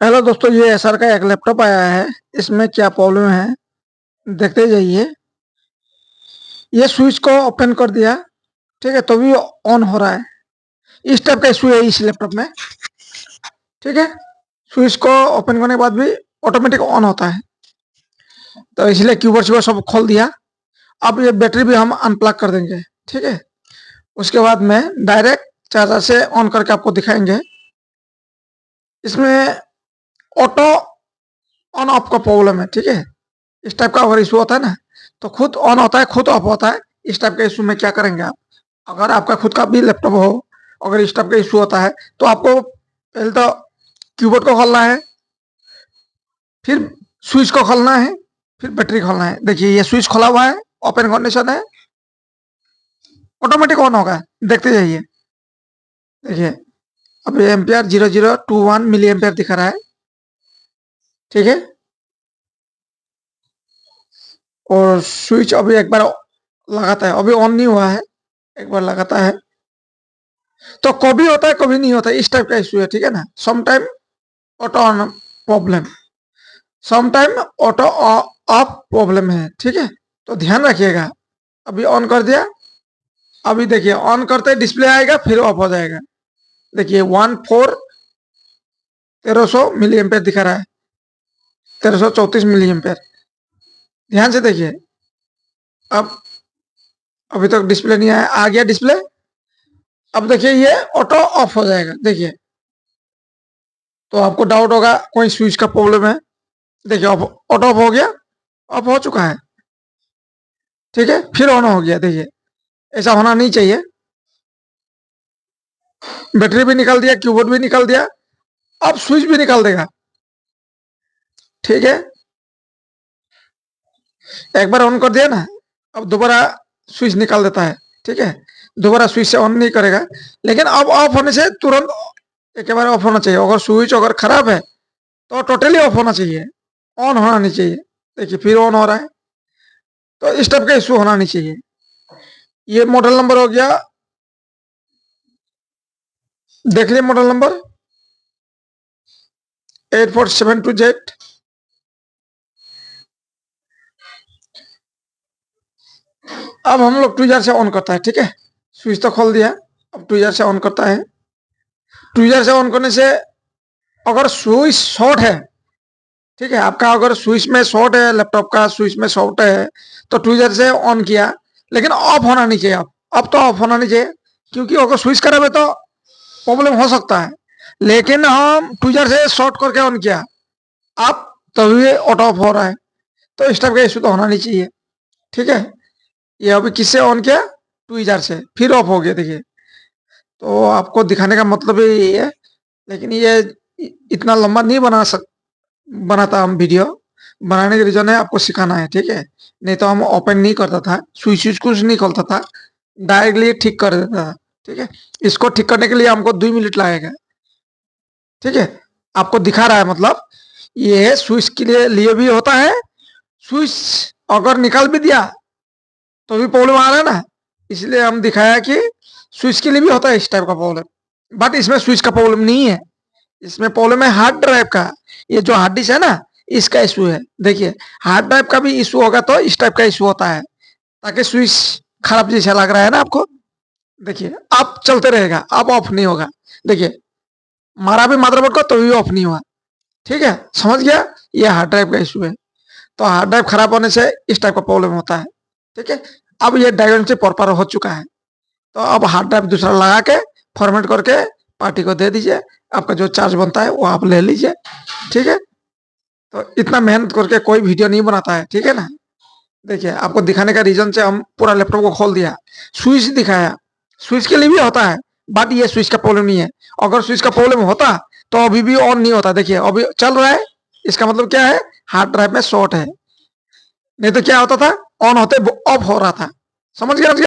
Hello दोस्तों, ये SR का एक लैपटॉप आया है। इसमें क्या प्रॉब्लम है देखते जाइए। ये स्विच को ओपन कर दिया, ठीक है, तो भी ऑन हो रहा है। इस टाइप का इशू है इस लैपटॉप में, ठीक है। स्विच को ओपन करने के बाद भी ऑटोमेटिक ऑन होता है, तो इसलिए कीबोर्ड शीबोर्ड सब खोल दिया। अब ये बैटरी भी हम अनप्लग कर देंगे, ठीक है। उसके बाद में डायरेक्ट चार्जर से ऑन करके आपको दिखाएंगे। इसमें ऑटो ऑन ऑफ का प्रॉब्लम है, ठीक है। इस टाइप का अगर इशू होता है ना, तो खुद ऑन होता है खुद ऑफ होता है। इस टाइप के इशू में क्या करेंगे आप? अगर आपका खुद का भी लैपटॉप हो, अगर इस टाइप का इशू होता है, तो आपको पहले तो कीबोर्ड को खोलना है, फिर स्विच को खोलना है, फिर बैटरी खोलना है। देखिए ये स्विच खोला हुआ है, ओपन कंडीशन है, ऑटोमेटिक ऑन होगा। देखते जाइए। देखिए अब ये एम्पियर 0021 मिली एम्पियर दिखा रहा है, ठीक है। और स्विच अभी एक बार लगाता है, अभी ऑन नहीं हुआ है, एक बार लगाता है तो कभी होता है कभी नहीं होता है। इस टाइप का इशू है, ठीक है ना। Some time auto on problem, some time auto off problem है, ठीक है। तो ध्यान रखिएगा। अभी ऑन कर दिया, अभी देखिए ऑन करते डिस्प्ले आएगा, फिर ऑफ हो जाएगा। देखिए 1300 मिली एम्पियर दिखा रहा है, 1334 मिली एम्पियर। ध्यान से देखिए। अब अभी तक डिस्प्ले नहीं आया, आ गया डिस्प्ले। अब देखिए ये ऑटो ऑफ हो जाएगा, देखिए। तो आपको डाउट होगा कोई स्विच का प्रॉब्लम है। देखिए ऑफ, ऑटो ऑफ हो गया, ऑफ हो चुका है, ठीक है। फिर ऑन हो गया, देखिए। ऐसा होना नहीं चाहिए। बैटरी भी निकाल दिया, कीबोर्ड भी निकाल दिया, अब स्विच भी निकाल देगा, ठीक है। एक बार ऑन कर दिया ना, अब दोबारा स्विच निकाल देता है, ठीक है। दोबारा स्विच से ऑन नहीं करेगा, लेकिन अब ऑफ होने से तुरंत एक बार ऑफ होना चाहिए। अगर स्विच अगर खराब है तो टोटली ऑफ होना चाहिए, ऑन होना नहीं चाहिए। देखिए फिर ऑन हो रहा है, तो इस टाइप का इशू होना नहीं चाहिए। ये मॉडल नंबर हो गया, देख लिया मॉडल नंबर 8472Z। अब हम लोग ट्विजर से ऑन करता है, ठीक है। स्विच तो खोल दिया, अब ट्विजर से ऑन करता है। ट्विजर से ऑन करने से अगर स्विच शॉर्ट है, ठीक है, आपका अगर स्विच में शॉर्ट है, लैपटॉप का स्विच में शॉर्ट है, तो ट्विजर से ऑन किया, लेकिन ऑफ होना नहीं चाहिए। अब तो ऑफ होना नहीं चाहिए, क्योंकि अगर स्विच खराब है तो प्रॉब्लम हो सकता है। लेकिन हम ट्विजर से शॉर्ट करके ऑन किया, अब तभी ऑटो ऑफ हो रहा है। तो इस टाइप का इशू तो होना नहीं चाहिए, ठीक है। ये अभी किससे ऑन किया? ट्विजर से, फिर ऑफ हो गया, देखिए। तो आपको दिखाने का मतलब ही यही है। लेकिन ये इतना लंबा नहीं बनाता हम वीडियो। बनाने के रीजन है आपको सिखाना है, ठीक है। नहीं तो हम ओपन नहीं करता था, स्विच स्विच कुछ नहीं खोलता था, डायरेक्टली ठीक कर देता था, ठीक है। इसको ठीक करने के लिए हमको 2 मिनट लगेगा, ठीक है। आपको दिखा रहा है, मतलब ये स्विच के लिए भी होता है। स्विच अगर निकाल भी दिया तो भी प्रॉब्लम आ रहा है ना, इसलिए हम दिखाया कि स्विच के लिए भी होता है इस टाइप का प्रॉब्लम। बट इसमें स्विच का प्रॉब्लम नहीं है, इसमें प्रॉब्लम है हार्ड ड्राइव का। ये जो हार्ड डिस्क है ना, इसका इशू है। देखिए हार्ड ड्राइव का भी इशू होगा तो इस टाइप का इशू होता है, ताकि स्विच खराब जैसा लग रहा है ना आपको। देखिए अब चलते रहेगा, अब ऑफ नहीं होगा। देखिए मारा भी मदरबोर्ड को तो भी ऑफ नहीं हुआ, ठीक है। समझ गया, ये हार्ड ड्राइव का इशू है। तो हार्ड ड्राइव खराब होने से इस टाइप का प्रॉब्लम होता है, ठीक है। अब ये डायग्नोस्टिक प्रॉपर हो चुका है, तो अब हार्ड ड्राइव दूसरा लगा के फॉर्मेट करके पार्टी को दे दीजिए। आपका जो चार्ज बनता है वो आप ले लीजिए, ठीक है। तो इतना मेहनत करके कोई वीडियो नहीं बनाता है, ठीक है ना। देखिए आपको दिखाने का रीजन से हम पूरा लैपटॉप को खोल दिया, स्विच दिखाया। स्विच के लिए भी होता है, बट ये स्विच का प्रॉब्लम नहीं है। अगर स्विच का प्रॉब्लम होता तो अभी भी ऑन नहीं होता। देखिए अभी चल रहा है, इसका मतलब क्या है? हार्ड ड्राइव में शॉर्ट है। नहीं तो क्या होता था, ऑन होते ऑफ हो रहा था। समझ गया?